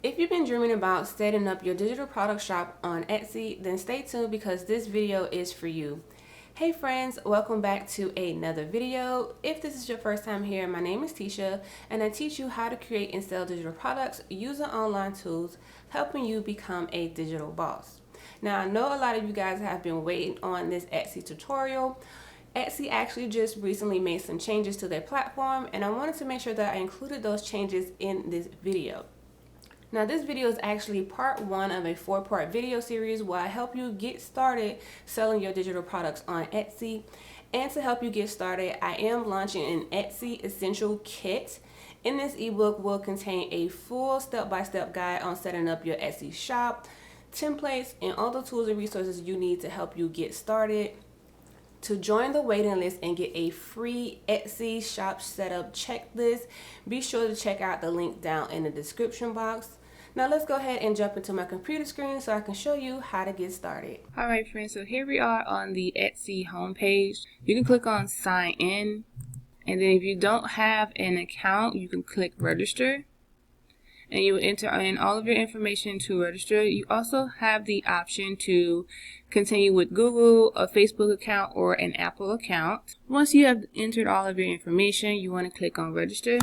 If you've been dreaming about setting up your digital product shop on Etsy, then stay tuned because this video is for you. Hey friends, welcome back to another video. If this is your first time here, my name is Tisha and I teach you how to create and sell digital products using online tools, helping you become a digital boss. Now I know a lot of you guys have been waiting on this Etsy tutorial. Etsy actually just recently made some changes to their platform and I wanted to make sure that I included those changes in this video. Now this video is actually part one of a 4-part video series where I help you get started selling your digital products on Etsy. And to help you get started, I am launching an Etsy Essential Kit. In this ebook will contain a full step-by-step guide on setting up your Etsy shop, templates, and all the tools and resources you need to help you get started. To join the waiting list and get a free Etsy shop setup checklist, be sure to check out the link down in the description box. Now let's go ahead and jump into my computer screen so I can show you how to get started. Alright friends, so here we are on the Etsy homepage. You can click on sign in, and then if you don't have an account, you can click register. And you will enter in all of your information to register. You also have the option to continue with Google, a Facebook account, or an Apple account. Once you have entered all of your information, you want to click on register.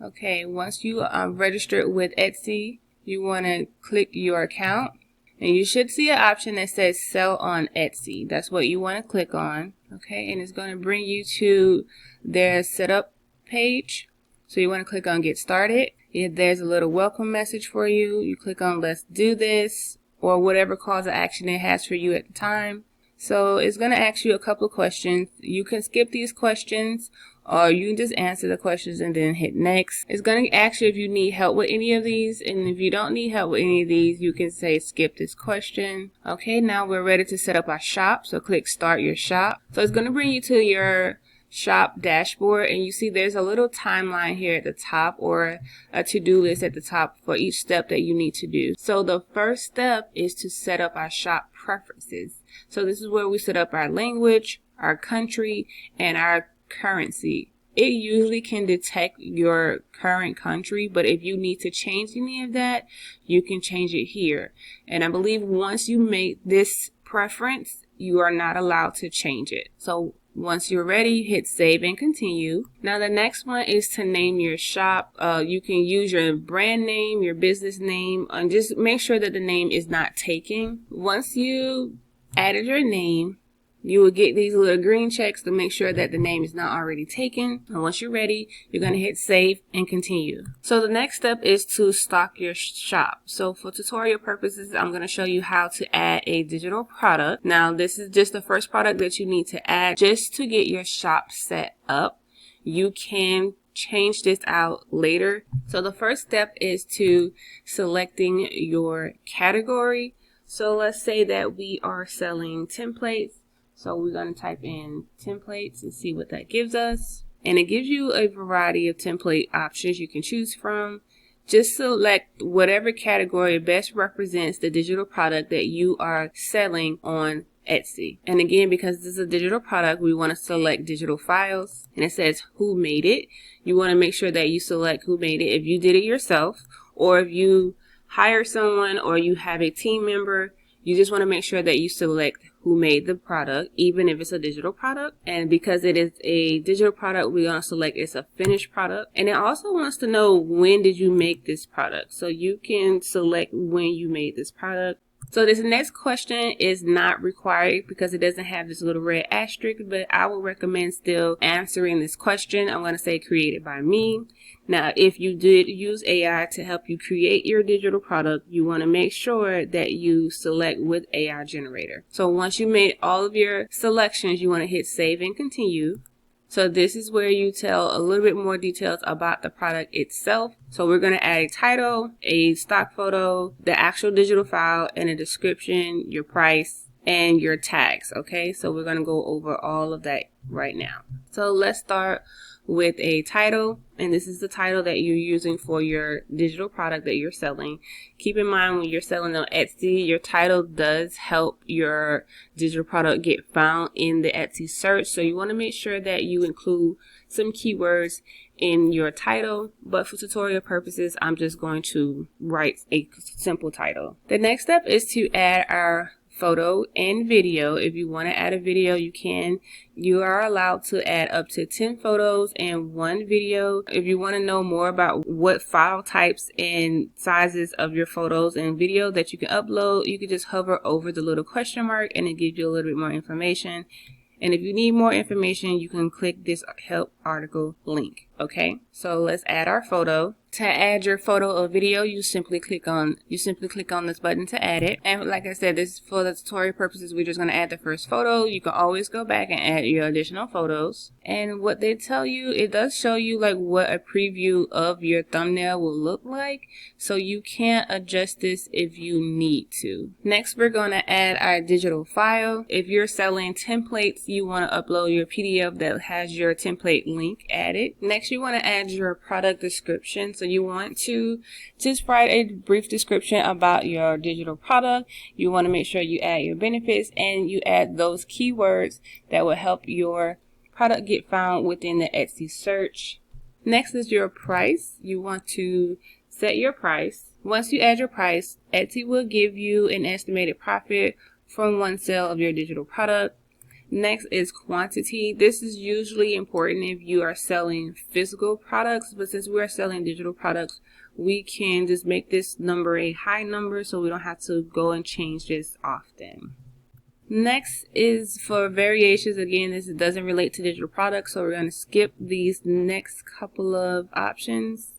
Okay, once you are registered with Etsy, you want to click your account. And you should see an option that says sell on Etsy. That's what you want to click on. Okay, and it's going to bring you to their setup page. So you want to click on get started. If there's a little welcome message for you, you click on let's do this or whatever call to action it has for you at the time. So it's going to ask you a couple of questions. You can skip these questions or you can just answer the questions and then hit next. It's going to ask you if you need help with any of these, and if you don't need help with any of these, you can say skip this question. Okay, now we're ready to set up our shop. So click start your shop. So it's going to bring you to your shop dashboard, and you see there's a little timeline here at the top or a to-do list at the top for each step that you need to do. So the first step is to set up our shop preferences. So this is where we set up our language, our country, and our currency. It usually can detect your current country, but if you need to change any of that, you can change it here. And I believe once you make this preference, you are not allowed to change it. So once you're ready, hit save and continue. Now the next one is to name your shop. You can use your brand name, your business name, and just make sure that the name is not taken. Once you added your name, you will get these little green checks to make sure that the name is not already taken. And once you're ready, you're going to hit save and continue. So the next step is to stock your shop. So for tutorial purposes, I'm going to show you how to add a digital product. Now this is just the first product that you need to add just to get your shop set up. You can change this out later. So the first step is to selecting your category. So let's say that we are selling templates. So we're going to type in templates and see what that gives us. And it gives you a variety of template options you can choose from. Just select whatever category best represents the digital product that you are selling on Etsy. And again, because this is a digital product, we want to select digital files. And it says who made it. You want to make sure that you select who made it. If you did it yourself, or if you hire someone, or you have a team member, you just want to make sure that you select who made the product, even if it's a digital product. And because it is a digital product, we're going to select it's a finished product. And it also wants to know when did you make this product. So you can select when you made this product. So this next question is not required because it doesn't have this little red asterisk, but I would recommend still answering this question. I'm going to say created by me. Now, if you did use AI to help you create your digital product, you want to make sure that you select with AI generator. So once you made all of your selections, you want to hit save and continue. So this is where you tell a little bit more details about the product itself. So we're going to add a title, a stock photo, the actual digital file, and a description, your price, and your tags. Okay, so we're going to go over all of that right now. So let's start with a title, and this is the title that you're using for your digital product that you're selling. Keep in mind when you're selling on Etsy, your title does help your digital product get found in the Etsy search, so you want to make sure that you include some keywords in your title, but for tutorial purposes, I'm just going to write a simple title. The next step is to add our photo and video. If you want to add a video, you can. You are allowed to add up to 10 photos and 1 video. If you want to know more about what file types and sizes of your photos and video that you can upload, you can just hover over the little question mark and it gives you a little bit more information. And if you need more information, you can click this help article link. Okay, so let's add our photo. To add your photo or video, you simply click on this button to add it. And like I said, this is for the tutorial purposes. We're just going to add the first photo. You can always go back and add your additional photos. And what they tell you, it does show you like what a preview of your thumbnail will look like. So you can adjust this if you need to. Next, we're going to add our digital file. If you're selling templates, you want to upload your PDF that has your template link added. Next, you want to add your product description. So you want to just write a brief description about your digital product. You want to make sure you add your benefits and you add those keywords that will help your product get found within the Etsy search. Next is your price. You want to set your price. Once you add your price, Etsy will give you an estimated profit from one sale of your digital product. Next is quantity. This is usually important if you are selling physical products, but since we are selling digital products, we can just make this number a high number so we don't have to go and change this often. Next is for variations. Again, this doesn't relate to digital products, so we're going to skip these next couple of options.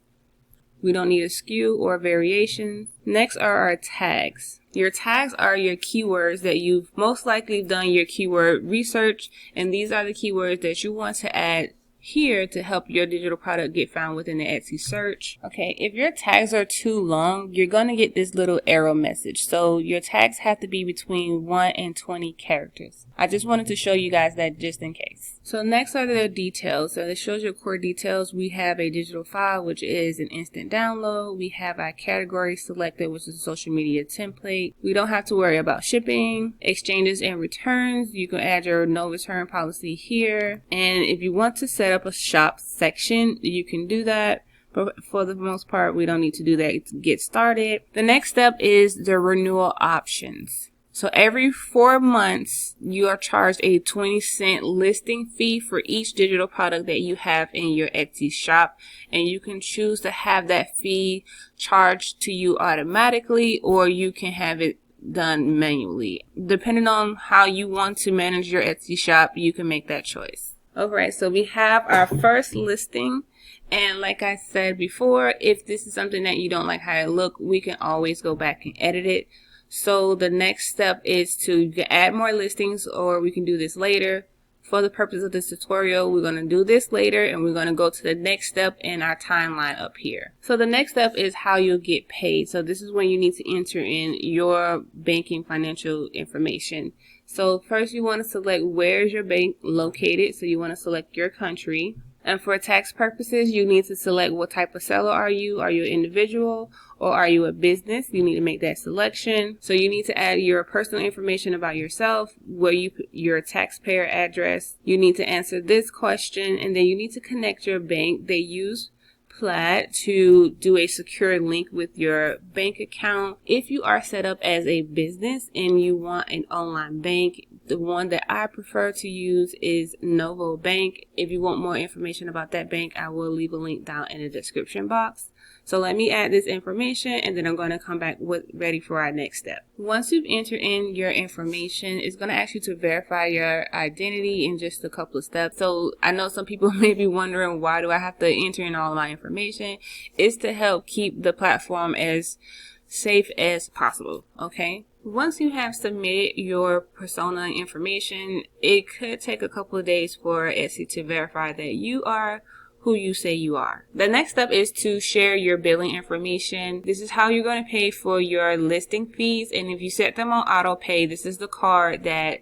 We don't need a SKU or variation. Next are our tags. Your tags are your keywords that you've most likely done your keyword research, and these are the keywords that you want to add here to help your digital product get found within the Etsy search. Okay, if your tags are too long, you're going to get this little error message. So your tags have to be between 1 and 20 characters. I just wanted to show you guys that just in case. So next are the details. So this shows your core details. We have a digital file, which is an instant download. We have our category selected, which is a social media template. We don't have to worry about shipping, exchanges, and returns. You can add your no return policy here. And if you want to set up a shop section, you can do that. But for the most part, we don't need to do that to get started. The next step is the renewal options. So every 4 months, you are charged a 20-cent listing fee for each digital product that you have in your Etsy shop. And you can choose to have that fee charged to you automatically, or you can have it done manually. Depending on how you want to manage your Etsy shop, you can make that choice. Alright, so we have our first listing. And like I said before, if this is something that you don't like how it looks, we can always go back and edit it. So the next step is to add more listings, or we can do this later. For the purpose of this tutorial, we're going to do this later, and we're going to go to the next step in our timeline up here. So the next step is how you'll get paid. So this is when you need to enter in your banking financial information. So first you want to select where is your bank located. So you want to select your country. And for tax purposes, you need to select what type of seller are you. Are you an individual or are you a business? You need to make that selection. So you need to add your personal information about yourself, where you put your taxpayer address. You need to answer this question, and then you need to connect your bank. They use Plaid to do a secure link with your bank account. If you are set up as a business and you want an online bank, the one that I prefer to use is Novo Bank. If you want more information about that bank, I will leave a link down in the description box. So let me add this information, and then I'm going to come back ready for our next step. Once you've entered in your information, it's going to ask you to verify your identity in just a couple of steps. So I know some people may be wondering, why do I have to enter in all my information? It's to help keep the platform as safe as possible. Okay. Once you have submitted your persona information, it could take a couple of days for Etsy to verify that you are who you say you are. The next step is to share your billing information. This is how you're going to pay for your listing fees. And if you set them on auto pay, this is the card that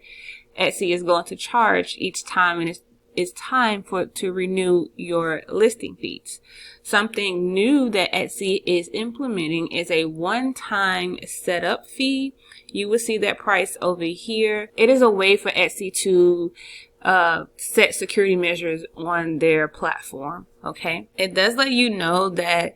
Etsy is going to charge each time, and it's time to renew your listing fees. Something new that Etsy is implementing is a one-time setup fee. You will see that price over here. It is a way for Etsy to set security measures on their platform. Okay, it does let you know that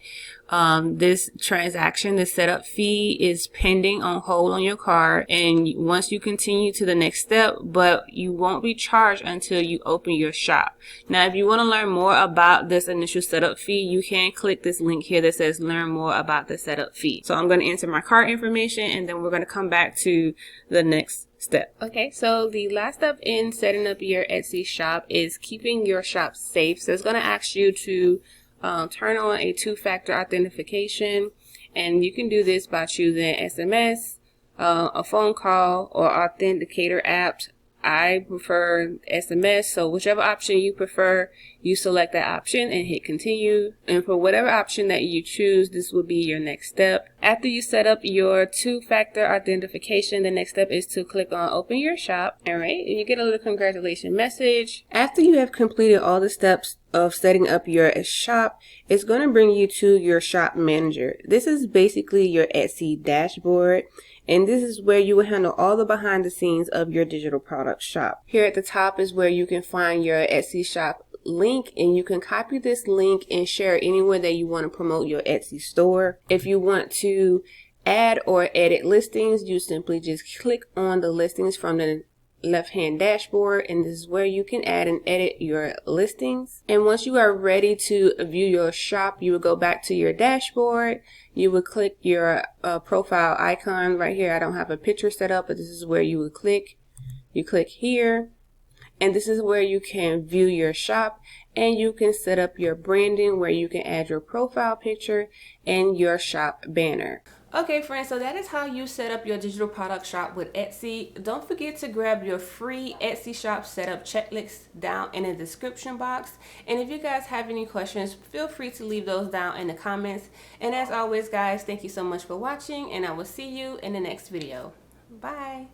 this transaction, the setup fee, is pending on hold on your card, and once you continue to the next step, but you won't be charged until you open your shop. Now, if you want to learn more about this initial setup fee, you can click this link here that says learn more about the setup fee. So I'm going to enter my card information, and then we're going to come back to the next step. Okay, so the last step in setting up your Etsy shop is keeping your shop safe. So it's going to ask you to turn on a two-factor authentication, and you can do this by choosing SMS, a phone call, or authenticator apps. I prefer SMS, so whichever option you prefer, you select that option and hit continue. And for whatever option that you choose, this will be your next step. After you set up your two-factor authentication, the next step is to click on open your shop. All right, and you get a little congratulations message. After you have completed all the steps of setting up your shop, it's going to bring you to your shop manager. This is basically your Etsy dashboard, and this is where you will handle all the behind the scenes of your digital product shop. Here at the top is where you can find your Etsy shop link, and you can copy this link and share it anywhere that you want to promote your Etsy store. If you want to add or edit listings, you simply just click on the listings from the left-hand dashboard, and this is where you can add and edit your listings. And once you are ready to view your shop, you will go back to your dashboard. You will click your profile icon right here. I don't have a picture set up, but this is where you would click. You click here, and this is where you can view your shop, and you can set up your branding where you can add your profile picture and your shop banner. Okay, friends, so that is how you set up your digital product shop with Etsy. Don't forget to grab your free Etsy shop setup checklist down in the description box. And if you guys have any questions, feel free to leave those down in the comments. And as always, guys, thank you so much for watching, and I will see you in the next video. Bye.